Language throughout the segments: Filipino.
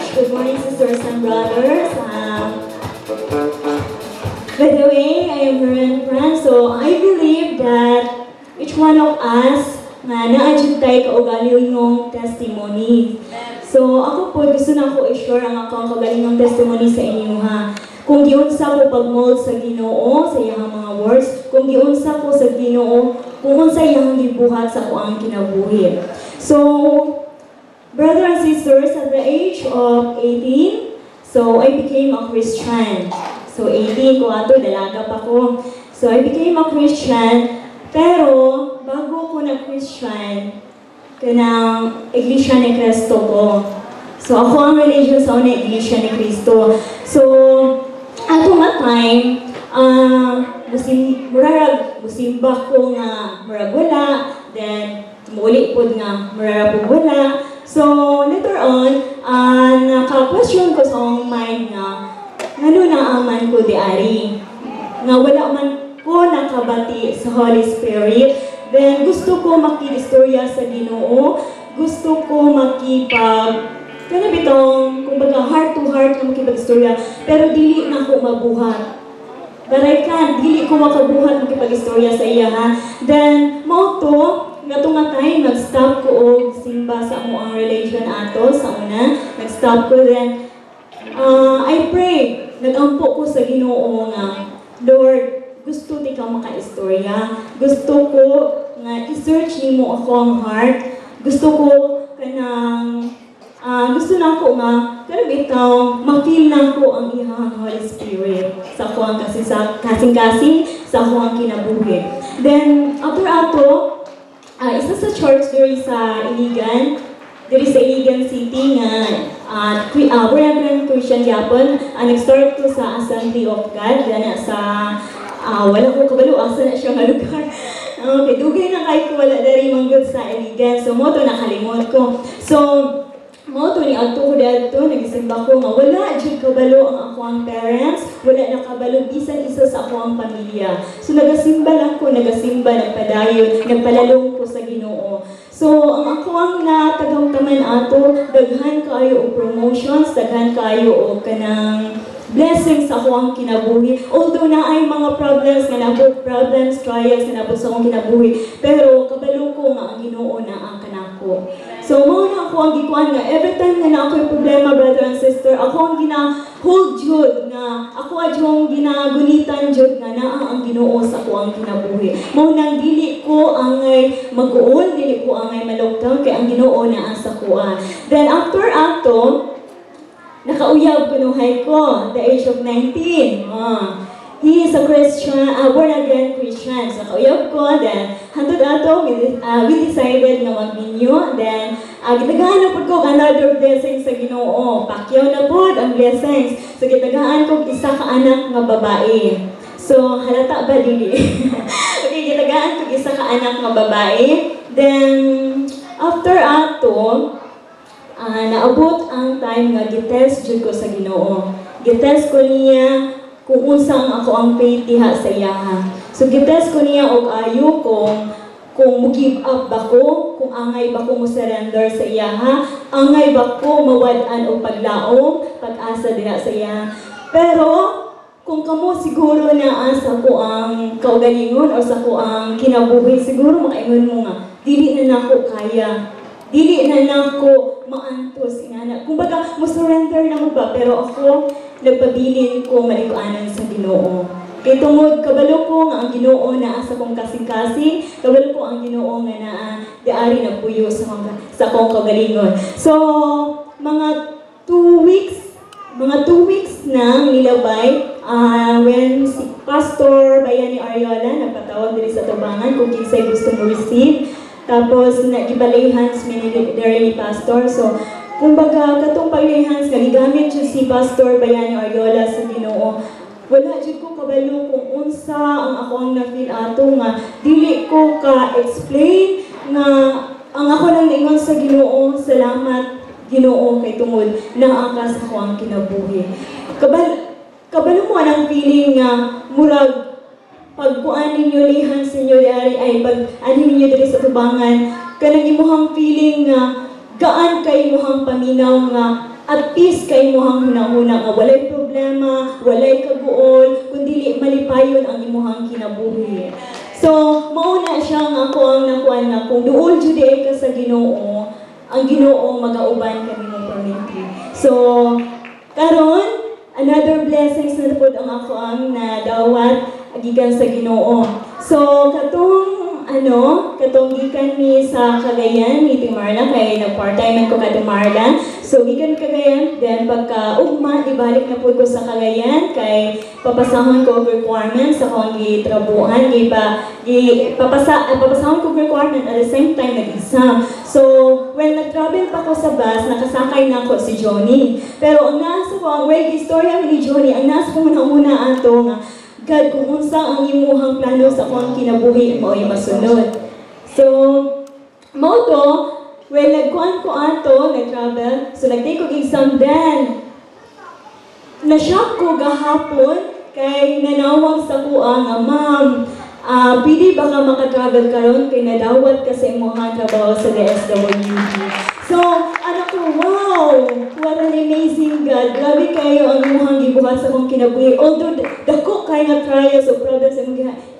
much. Good morning, sisters and brothers. By the way, I am Marin Fran, so I believe that each one of us na na-adjust tayo kaugaling ng testimony. So ako po, gusto na ako i-share ang akong kaugaling ng testimony sa inyo ha. Kung giunsa ko pag-mold sa Ginoo, sa iyang mga words, kung giunsa ko sa Ginoo, kung unsa iyang gibuhat sa kuang kinabuhi. So, brothers and sisters, at the age of 18, so I became a Christian. So 18 ko ato, dalaga pa ko. So I became a Christian, pero bago ko na Christian, kanang Iglesia ni Cristo ko. So ako ang religion sa una, Iglesia ni Cristo. So, ato nga time, musimba ko nga murag wala, then muli po nga murag po wala. So, later on, naka-question ko sa akong mind nga, ano na aman ko di ari? Nga wala man ko nakabati sa Holy Spirit. Then gusto ko makidistorya sa Ginoo. Gusto ko makipag bitong, kumbaga heart to heart na makipag-istorya. Pero dili na ako mabuhat. But I can't, dili ko makabuhat makipag-istorya sa iya ha. Then, mauto, nga nga time, nag-stop ko og simba sa amoang relation ato sa una. Nag-stop ko then, I pray. Nagampo ko sa Ginoo nga, Lord, gusto di ka maka-istorya. Gusto ko nga i-search nimo ako ang heart. Gusto ko kanang gusto na ako nga bitaw ma-feel na ko ang iyang Holy Spirit sa ako ang kasing-kasing sa ako ang kinabuhi. Then after ato, isa sa church diri sa Iligan, diri sa Iligan City nga born again Christian Japon. Nag-start ko sa Assembly of God na sa wala ko kabalo asa na siya nga lugar. Okay, dugay na kay ko wala dari manggod sa Iligan. So mo to nakalimot ko. So mo to ni adto ko dadto nagisimba ko nga wala jud kabalo ang ako ang parents, wala nakabalo bisan isa sa ako ang pamilya. So nagasimba lang ko, nagpadayon, nagpalalong ko sa Ginoo. So, ang ako ang natagawtaman ato, daghan kayo o promotions, daghan kayo o kanang blessings sa ako ang kinabuhi. Although na ay mga problems, trials, nga nabot sa akong kinabuhi, pero kabalo ko nga ang Ginoo na ang kanako. So, mo na ako ang gikuan nga, every time na ako'y problema, brother and sister, ako ang gina-hold jud nga, ako ang ginagunitan jud nga na ang Ginoo sa ako ang kinabuhi. Mo nang dili ko angay mag-uon, dili ko angay malugtaw, kay ang Ginoo na ang sa kuan. Then after ato, nakauyab kunuhay ko, the age of 19. He is a Christian, born again Christian. So, nakauyab ko, then, hantod ato, we decided na mag-minyo, then, gitagahan na po ko another blessings sa Ginoo. Pakyaw na po ang blessings. So, gitagahan ko isa ka anak nga babae. So, halata ba dili? Okay, gitagahan ko isa ka anak nga babae. Then, after ato, naabot ang time nga gitest jud ko sa Ginoo. Gitest ko niya kung unsang ako ang faith diha sa iyaha. So gitest ko niya og ayo kung mo-give up ba ko, kung angay ba ko mo-surrender sa iyaha, angay ba ko mawad-an og paglaom, pag-asa diha sa iyaha. Pero kung kamo siguro na sa ko ang kaugalingon o sa ko ang kinabuhi, siguro makaingon mo nga, dili na nako kaya. Dili na nako maantos inana. Kumbaga, mo-surrender na mo ba? Pero ako, nagpabilin ko malikuanan sa Ginoo. Kay tungod, kabalo ko nga ang Ginoo na sa kong kasing-kasing, kabalo ko ang Ginoo nga na diari na puyo sa kong kagalingon. So, mga 2 weeks na nilabay, when si Pastor Bayani Ariola nagpatawag diri sa tubangan kung kinsay gusto mo receive. Tapos, nag-ibalay hands ministry ni Pastor. So, kumbaga, katong pag-hands, nagigamit siya si Pastor Bayani Ariola sa Ginoo. Wala dyan ko kabalo kung unsa ang ako ang na-feel ato nga. Dili ko ka-explain nga ang ako nang ingon sa Ginoo. Salamat, Ginoo, kay tungod na akas ako ang kinabuhi. Kabalo mo anang feeling nga murag pagkuan ninyo lihan sa inyo ay pag-anin ninyo diri sa tubangan, kanang imuhang feeling nga gaan kay imuhang paminaw nga at peace kay imuhang hunahuna nga walay problema, walay kaguol, kundi malipayon ang imuhang kinabuhi. So, mauna siya nga ako ang nakuan na kung duol jud ka sa Ginoo, ang Ginoo magauban kami ng permanently. So, karon another blessings na pud ang ako ang nadawat gikan sa Ginoo. So, katong gikan mi sa Cagayan, ni Marla, kay nag-part-time ko ka Marla. So, gikan Cagayan, then pagka ugma, ibalik na po ko sa Cagayan, kay papasahon ko requirements sa akong gitrabuhan, papasahon ko requirement at the same time nag-exam. So, when nag-travel pa ko sa bus, nakasakay na ako si Johnny. Pero ang nasa ko, ang istorya ni Johnny, ang nasa ko muna ato nga, God, kung unsa ang imuhang plano sa akong kinabuhi, mao'y masunod. So, mao to, when nagkuhan ko ato, nag-travel, so nag-take ko exam then, na-shock ko gahapon, kay nanawag sa kuha nga, ma'am, pwede ba ka makatravel karon kay nadawat ka sa imuhang trabaho sa DSWD. So, anak ko, wow! What an amazing God. Grabe kayo ang imuhang gibuhat sa akong kinabuhi. Although, dako kayo nga trials o problems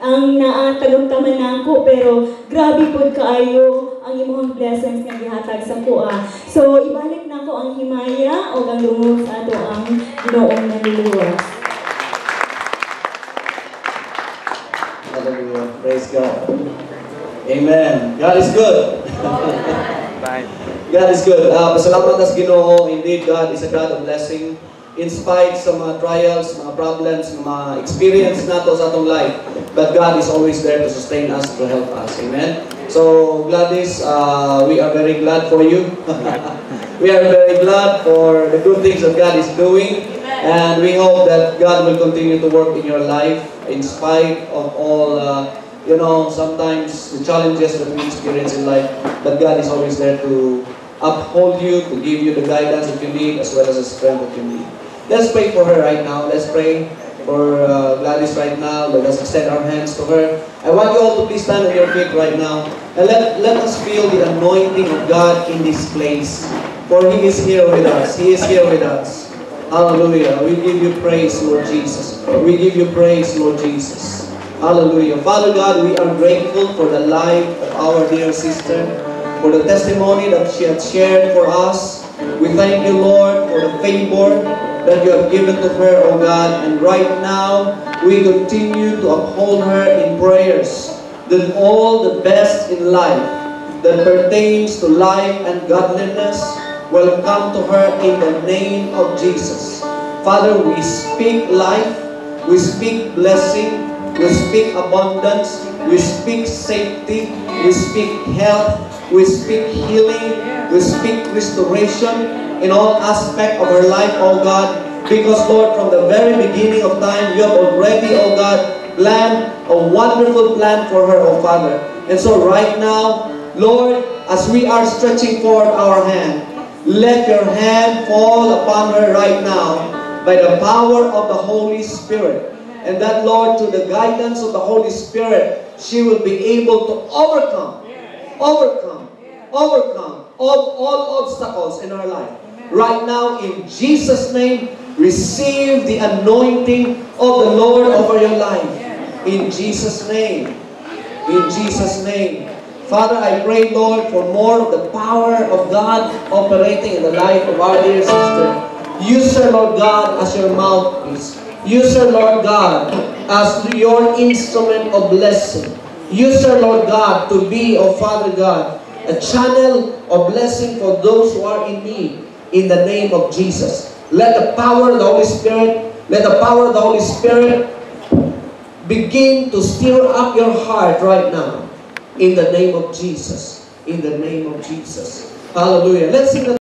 ang naatagamtaman na ako, pero grabe po kaayo ang imuhang blessings nga gihatag sa kuha. So, ibalik na ko ang himaya o ang lungog sa ato ang Ginoong naluluwas. Hallelujah. Praise God. Amen. God is good. God is good. Pasalamat sa Ginoo. Indeed, God is a God of blessing. In spite sa mga trials, mga problems, mga experience nato sa atong life, but God is always there to sustain us, to help us. Amen. So, Gladys, we are very glad for you. We are very glad for the good things that God is doing. And we hope that God will continue to work in your life in spite of all sometimes the challenges that we experience in life, but God is always there to uphold you, to give you the guidance that you need, as well as the strength that you need. Let's pray for her right now. Let's pray for Gladys right now. Let us extend our hands to her. I want you all to please stand on your feet right now, and let us feel the anointing of God in this place. For He is here with us. He is here with us. Hallelujah. We give you praise, Lord Jesus. We give you praise, Lord Jesus. Hallelujah. Father God, we are grateful for the life of our dear sister, for the testimony that she had shared for us. We thank you, Lord, for the favor that you have given to her, O God. And right now, we continue to uphold her in prayers, that all the best in life that pertains to life and godliness will come to her in the name of Jesus. Father, we speak life, we speak blessing, we speak abundance, we speak safety, we speak health, we speak healing, we speak restoration in all aspects of her life, O God. Because, Lord, from the very beginning of time, you have already, O God, planned a wonderful plan for her, O Father. And so right now, Lord, as we are stretching forward our hand, let your hand fall upon her right now by the power of the Holy Spirit. And that, Lord, through the guidance of the Holy Spirit, she will be able to overcome all obstacles in her life. Right now, in Jesus' name, receive the anointing of the Lord over your life. In Jesus' name. In Jesus' name. Father, I pray, Lord, for more of the power of God operating in the life of our dear sister. Use her, Lord God, as your mouthpiece. Use her, Lord God, as your instrument of blessing. Use her, Lord God, to be, oh Father God, a channel of blessing for those who are in need, in the name of Jesus. Let the power of the Holy Spirit, begin to stir up your heart right now, in the name of Jesus. In the name of Jesus. Hallelujah. Let's sing the